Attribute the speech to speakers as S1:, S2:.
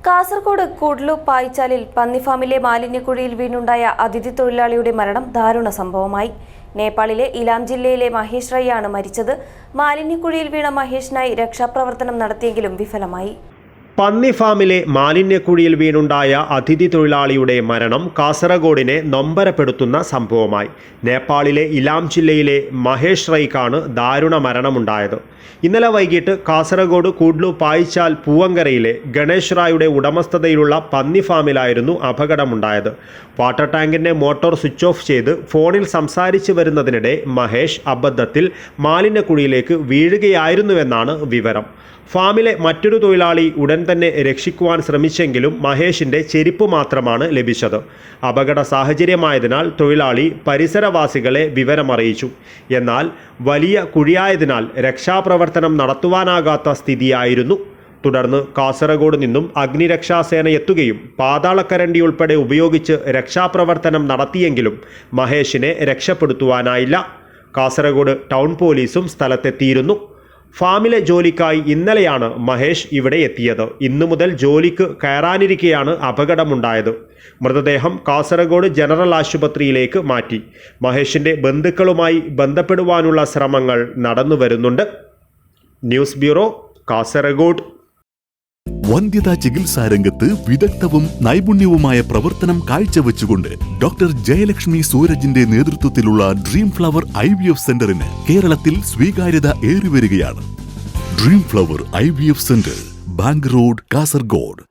S1: കാസർഗോഡ് കൂഡ്ലു പായ്ച്ചാലിൽ പന്നിഫാമിലെ മാലിന്യക്കുഴിയിൽ വീണുണ്ടായ അതിഥി തൊഴിലാളിയുടെ മരണം ദാരുണ സംഭവമായി. നേപ്പാളിലെ ഇലാം ജില്ലയിലെ മഹേഷ് റൈയാണ് മരിച്ചത്. മാലിന്യക്കുഴിയിൽ വീണ മഹേഷിനായി രക്ഷാപ്രവർത്തനം നടത്തിയെങ്കിലും വിഫലമായി.
S2: പന്നിഫാമിലെ മാലിന്യക്കുഴിയിൽ വീണുണ്ടായ അതിഥി തൊഴിലാളിയുടെ മരണം കാസർഗോഡിനെ നൊമ്പരപ്പെടുത്തുന്ന സംഭവമായി. നേപ്പാളിലെ ഇലാം ജില്ലയിലെ മഹേഷ് റൈക്കാണ് ദാരുണ മരണമുണ്ടായത്. ഇന്നലെ വൈകിട്ട് കാസർഗോഡ് കൂഡ്ലു പായ്ച്ചാൽ പൂവങ്കരയിലെ ഗണേഷ് റായുടെ ഉടമസ്ഥതയിലുള്ള പന്നിഫാമിലായിരുന്നു അപകടമുണ്ടായത്. വാട്ടർ ടാങ്കിൻ്റെ മോട്ടോർ സ്വിച്ച് ഓഫ് ചെയ്ത് ഫോണിൽ സംസാരിച്ചു വരുന്നതിനിടെ മഹേഷ് അബദ്ധത്തിൽ മാലിന്യക്കുഴിയിലേക്ക് വീഴുകയായിരുന്നുവെന്നാണ് വിവരം. ഫാമിലെ മറ്റൊരു തൊഴിലാളി ഉടൻ തന്നെ രക്ഷിക്കുവാൻ ശ്രമിച്ചെങ്കിലും മഹേഷിൻ്റെ ചെരുപ്പ് മാത്രമാണ് ലഭിച്ചത്. അപകട സാഹചര്യമായതിനാൽ തൊഴിലാളി പരിസരവാസികളെ വിവരമറിയിച്ചു. എന്നാൽ വലിയ കുഴിയായതിനാൽ രക്ഷാപ്രവർത്തനം നടത്തുവാനാകാത്ത സ്ഥിതിയായിരുന്നു. തുടർന്ന് കാസർഗോഡ് നിന്നും അഗ്നിരക്ഷാസേന എത്തുകയും പാതാളക്കരണ്ടി ഉൾപ്പെടെ ഉപയോഗിച്ച് രക്ഷാപ്രവർത്തനം നടത്തിയെങ്കിലും മഹേഷിനെ രക്ഷപ്പെടുത്തുവാനായില്ല. കാസർഗോഡ് ടൗൺ പോലീസും സ്ഥലത്തെത്തിയിരുന്നു. ഫാമിലെ ജോലിക്കായി ഇന്നലെയാണ് മഹേഷ് ഇവിടെ എത്തിയത്. ഇന്നു മുതൽ ജോലിക്ക് കയറാനിരിക്കെയാണ് അപകടമുണ്ടായത്. മൃതദേഹം കാസർഗോഡ് ജനറൽ ആശുപത്രിയിലേക്ക് മാറ്റി. മഹേഷിൻ്റെ ബന്ധുക്കളുമായി ബന്ധപ്പെടുവാനുള്ള ശ്രമങ്ങൾ നടന്നുവരുന്നുണ്ട്. News bureau, Kasaragod.
S3: വന്ധ്യതാ ചികിത്സാരംഗത്ത് വിദഗ്ധവും നൈപുണ്യവുമായ പ്രവർത്തനം കാഴ്ചവെച്ചുകൊണ്ട് ഡോക്ടർ ജയലക്ഷ്മി സൂരജിന്റെ നേതൃത്വത്തിലുള്ള ഡ്രീം ഫ്ലവർ IVF സെന്ററിന് കേരളത്തിൽ സ്വീകാര്യത ഏറിവരികയാണ്. Dream flower IVF centre, bank road, Kasaragod.